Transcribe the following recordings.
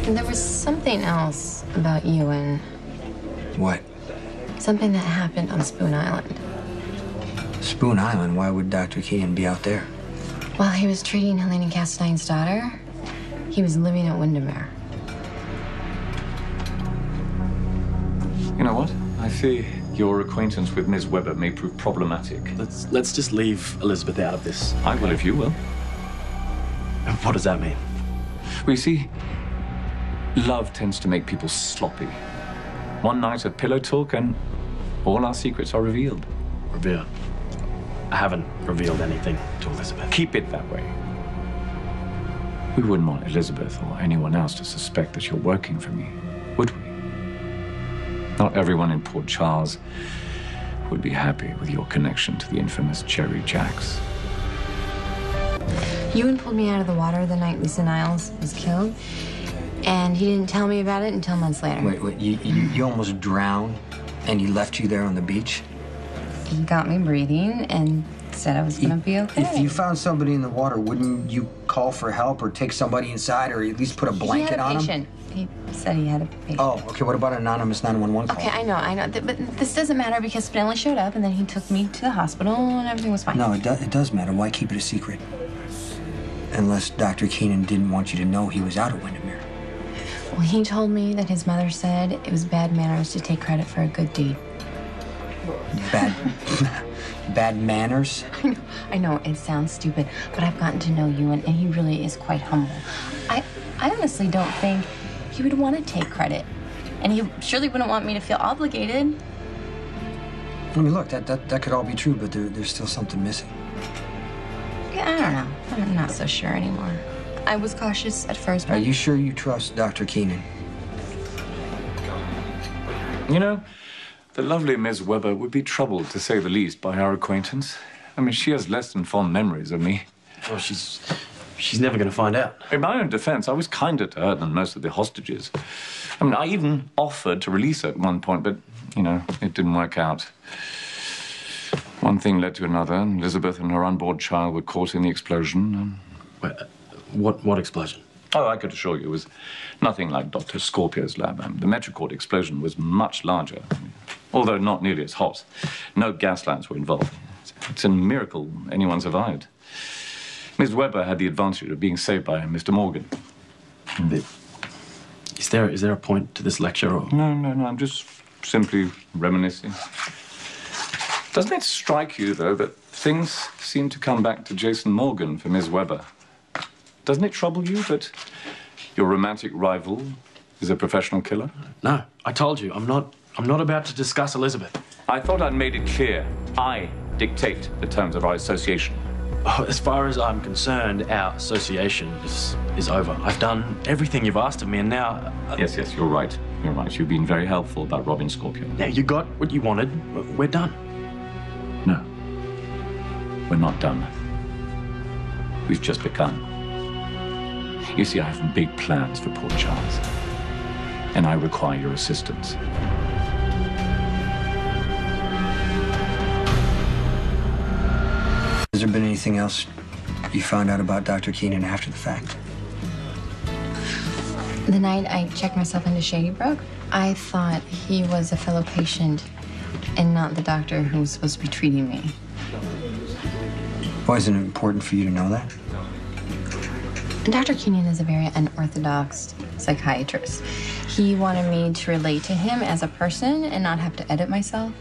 And there was something else about you and... What? Something that happened on Spoon Island. Spoon Island? Why would Dr. Keenan be out there? While he was treating Helena Castine's daughter, he was living at Windermere. You know what? I fear your acquaintance with Ms. Webber may prove problematic. Let's just leave Elizabeth out of this. I will if you will. What does that mean? Well, you see, love tends to make people sloppy. One night of pillow talk and all our secrets are revealed. Revealed? I haven't revealed anything to Elizabeth. Keep it that way. We wouldn't want Elizabeth or anyone else to suspect that you're working for me, would we? Not everyone in Port Charles would be happy with your connection to the infamous Jerry Jacks. Ewan pulled me out of the water the night Lisa Niles was killed, and he didn't tell me about it until months later. Wait, you almost drowned, and he left you there on the beach? He got me breathing and said I was gonna be okay. If you found somebody in the water, wouldn't you call for help or take somebody inside or at least put a blanket on him? He had a patient. He said he had a patient. Oh, okay. What about an anonymous 911 call? Okay, I know. But this doesn't matter because Spinelli showed up and then he took me to the hospital and everything was fine. No, it does matter. Why keep it a secret? Unless Dr. Keenan didn't want you to know he was out at Windermere. Well, he told me that his mother said it was bad manners to take credit for a good deed. Bad manners? I know, it sounds stupid, but I've gotten to know Ewan, and he really is quite humble. I honestly don't think he would want to take credit, and he surely wouldn't want me to feel obligated. I mean, look, that could all be true, but there's still something missing. Yeah, I don't know. I'm not so sure anymore. I was cautious at first, but... Are you sure you trust Dr. Keenan? You know, the lovely Ms. Webber would be troubled, to say the least, by our acquaintance. I mean, she has less than fond memories of me. Well, she's never going to find out. In my own defense, I was kinder to her than most of the hostages. I mean, I even offered to release her at one point, but, you know, it didn't work out. One thing led to another, and Elizabeth and her unborn child were caught in the explosion. Wait, what explosion? Oh, I could assure you, it was nothing like Dr. Scorpio's lab. The Metricord explosion was much larger, although not nearly as hot. No gas lines were involved. It's a miracle anyone survived. Ms. Webber had the advantage of being saved by Mr. Morgan. Is there a point to this lecture? Or... No, I'm just simply reminiscing. Doesn't it strike you, though, that things seem to come back to Jason Morgan for Ms. Webber? Doesn't it trouble you that your romantic rival is a professional killer? No, I told you, I'm not about to discuss Elizabeth. I thought I'd made it clear. I dictate the terms of our association. Oh, as far as I'm concerned, our association is over. I've done everything you've asked of me, and now... Yes, you're right. You're right. You've been very helpful about robbing Scorpio. Now, you got what you wanted. We're done. No. We're not done. We've just begun. You see, I have big plans for Port Charles, and I require your assistance. Has there been anything else you found out about Dr. Keenan after the fact? The night I checked myself into Shady Brook, I thought he was a fellow patient and not the doctor who was supposed to be treating me. Why is it important for you to know that? Dr. Keenan is a very unorthodox psychiatrist. He wanted me to relate to him as a person and not have to edit myself.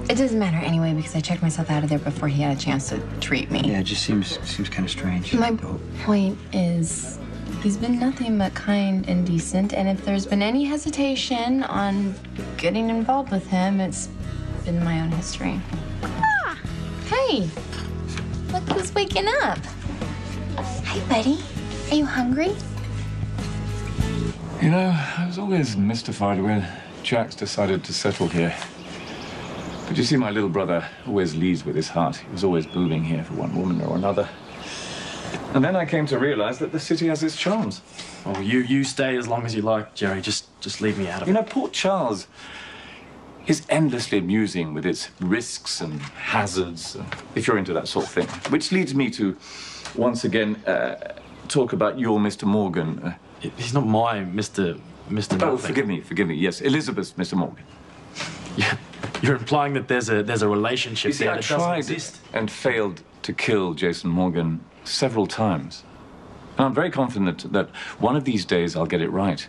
It doesn't matter anyway because I checked myself out of there before he had a chance to treat me. Yeah, it just seems kind of strange. My point is, he's been nothing but kind and decent, and if there's been any hesitation on getting involved with him, it's been my own history. Ah! Hey! Look who's waking up. Hi, buddy. Are you hungry? You know, I was always mystified when Jax decided to settle here. But you see, my little brother always leads with his heart. He was always moving here for one woman or another. And then I came to realize that the city has its charms. Oh, you stay as long as you like, Jerry. Just leave me out of it. You know, Port Charles is endlessly amusing with its risks and hazards, if you're into that sort of thing. Which leads me to, once again, talk about your Mr. Morgan. He's not my Mr. Oh, Nothing. forgive me. Yes, Elizabeth's Mr. Morgan. Yeah, you're implying that there's a relationship You see, there I that doesn't tried exist. and failed to kill Jason Morgan several times. And I'm very confident that one of these days I'll get it right.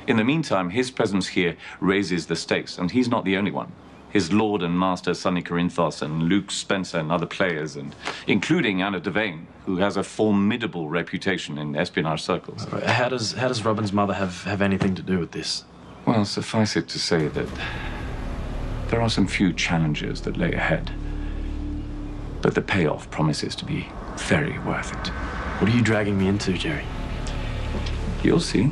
In the meantime, his presence here raises the stakes, and he's not the only one. His lord and master, Sonny Corinthos, and Luke Spencer and other players, and including Anna Devane, who has a formidable reputation in espionage circles. How does Robin's mother have anything to do with this? Well, suffice it to say that there are some few challenges that lay ahead. But the payoff promises to be very worth it. What are you dragging me into, Jerry? You'll see.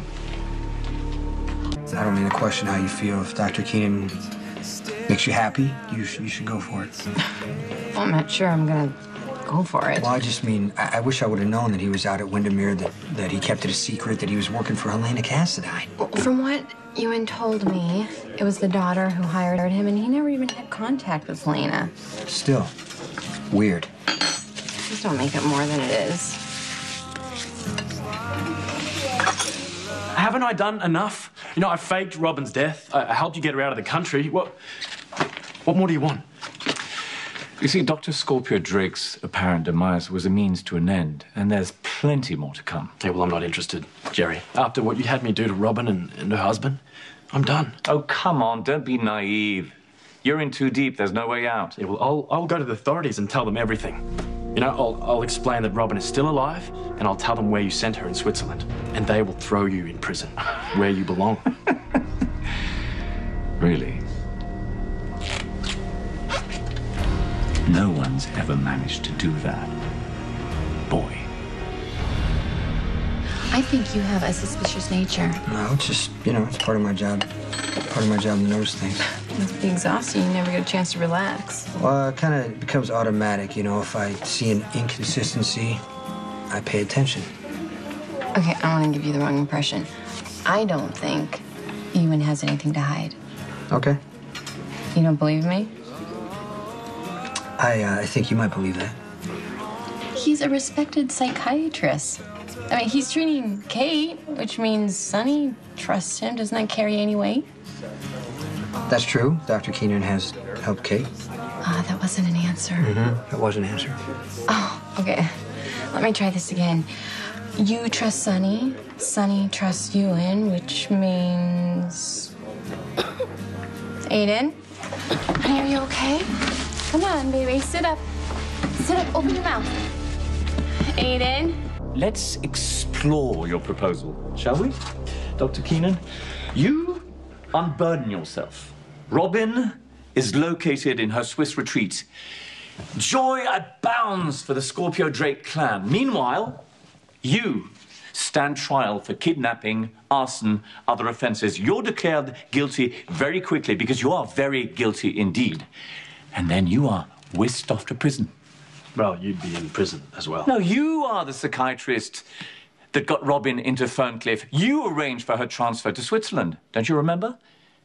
I don't mean to question how you feel. If Dr. Keenan makes you happy, you should go for it. Well, I'm not sure I'm gonna go for it. Well, I just mean, I wish I would have known that he was out at Windermere, that he kept it a secret, that he was working for Helena Cassadine. Well, from what Ewan told me, it was the daughter who hired him, and he never even had contact with Helena. Still, weird. Just don't make it more than it is. Haven't I done enough? You know, I faked Robin's death. I helped you get her out of the country. What more do you want? You see, Dr. Scorpio Drake's apparent demise was a means to an end, and there's plenty more to come. Yeah, well, I'm not interested, Jerry. After what you had me do to Robin and her husband, I'm done. Oh, come on, don't be naive. You're in too deep, there's no way out. Yeah, well, I'll go to the authorities and tell them everything. You know, I'll explain that Robin is still alive, and I'll tell them where you sent her in Switzerland. And they will throw you in prison, where you belong. Really? No one's ever managed to do that, boy. I think you have a suspicious nature. No, it's just, it's part of my job. Part of my job to notice things. It must be exhausting. You never get a chance to relax. Well, it kind of becomes automatic, if I see an inconsistency, I pay attention. Okay, I want to give you the wrong impression. I don't think Ewan has anything to hide. Okay. You don't believe me? I think you might believe that. He's a respected psychiatrist. I mean, he's treating Kate, which means Sonny trusts him. Doesn't that carry any weight? That's true. Dr. Keenan has helped Kate. That wasn't an answer. Mm-hmm. That was an answer. Oh, okay. Let me try this again. You trust Sonny. Sonny trusts Ewan, which means... Aiden? Honey, are you okay? Come on, baby. Sit up. Sit up. Open your mouth. Aiden? Let's explore your proposal, shall we? Dr. Keenan, you unburden yourself. Robin is located in her Swiss retreat. Joy abounds for the Scorpio Drake clan. Meanwhile, you stand trial for kidnapping, arson, other offenses. You're declared guilty very quickly because you are very guilty indeed. And then you are whisked off to prison. Well, you'd be in prison as well. No, you are the psychiatrist that got Robin into Ferncliff. You arranged for her transfer to Switzerland. Don't you remember?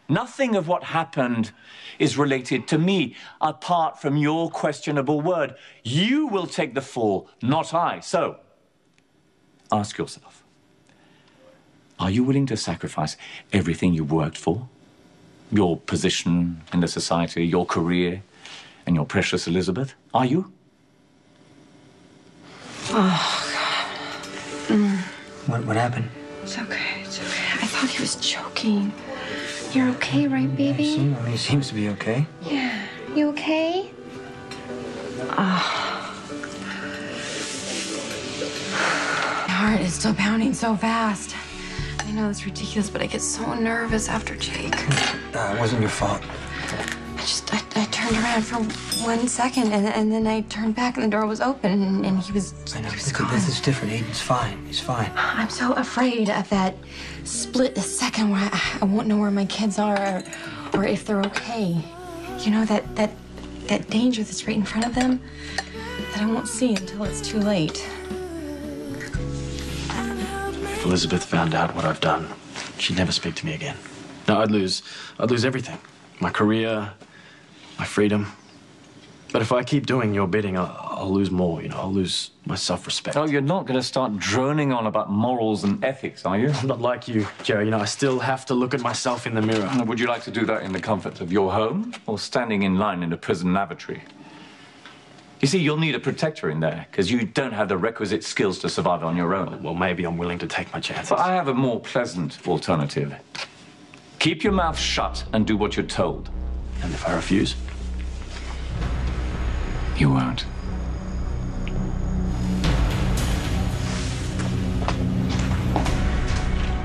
Nothing of what happened is related to me, apart from your questionable word. You will take the fall, not I. So, ask yourself, are you willing to sacrifice everything you've worked for? Your position in the society, your career, and your precious Elizabeth? Are you? Oh, God. What happened? It's okay. It's okay. I thought he was joking. You're okay, right, baby? He seems to be okay. Yeah. You okay? Oh. My heart is still pounding so fast. I know it's ridiculous, but I get so nervous after Jake. It wasn't your fault. I turned around for 1 second, and then I turned back, and the door was open, and he was I know, he was but gone. this is different. Aiden's fine. He's fine. I'm so afraid of that split second where I won't know where my kids are or if they're okay. You know, that danger that's right in front of them that I won't see until it's too late. If Elizabeth found out what I've done, she'd never speak to me again. No, I'd lose everything. My career, my freedom. But if I keep doing your bidding, I'll I'll lose more, you know. I'll lose my self-respect. Oh, you're not going to start droning on about morals and ethics, are you? I'm not like you, Jerry. You know, I still have to look at myself in the mirror. Would you like to do that in the comfort of your home or standing in line in a prison lavatory? You see, you'll need a protector in there because you don't have the requisite skills to survive on your own. Well, maybe I'm willing to take my chances. But I have a more pleasant alternative. Keep your mouth shut and do what you're told. And if I refuse? You won't.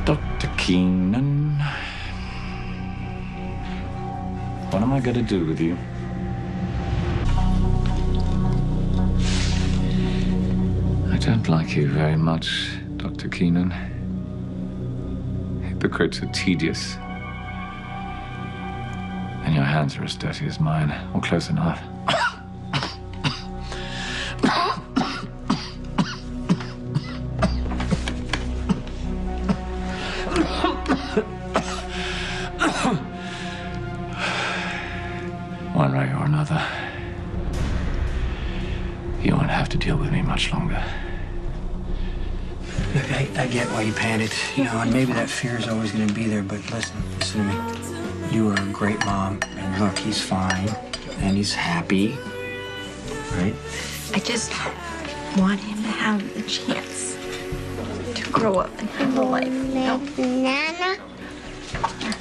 Dr. Keenan. What am I going to do with you? I don't like you very much, Dr. Keenan. Hypocrites are tedious. And your hands are as dirty as mine, or close enough. One way or another, you won't have to deal with me much longer. Look, I get why you panicked, you know, and maybe that fear is always going to be there, but listen to me. You are a great mom, and look, he's fine, and he's happy, right? I just want him to have the chance to grow up and have a life, you know? Nana?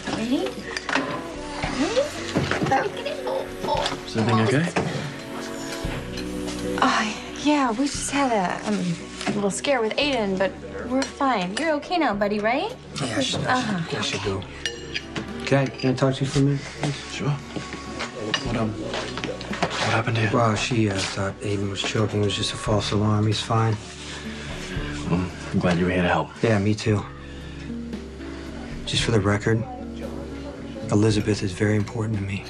Ready? Is everything okay? Oh, yeah, we just had a little scare with Aiden, but we're fine. You're okay now, buddy, right? Yeah, I should go. Can I talk to you for a minute, please? Sure. What happened here? Well, she thought Aiden was choking. It was just a false alarm. He's fine. Well, I'm glad you were here to help. Yeah, me too. Just for the record, Elizabeth is very important to me.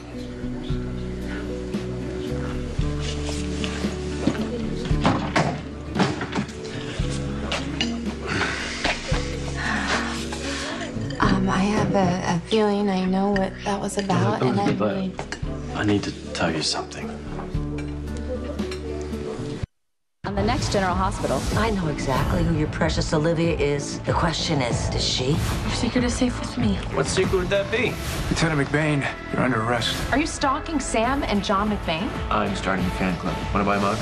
I have a feeling I know what that was about, and I really... I need to tell you something. On the next General Hospital. I know exactly who your precious Olivia is. The question is, does she? Your secret is safe with me. What secret would that be? Lieutenant McBain, you're under arrest. Are you stalking Sam and John McBain? I'm starting a fan club. Want to buy a mug?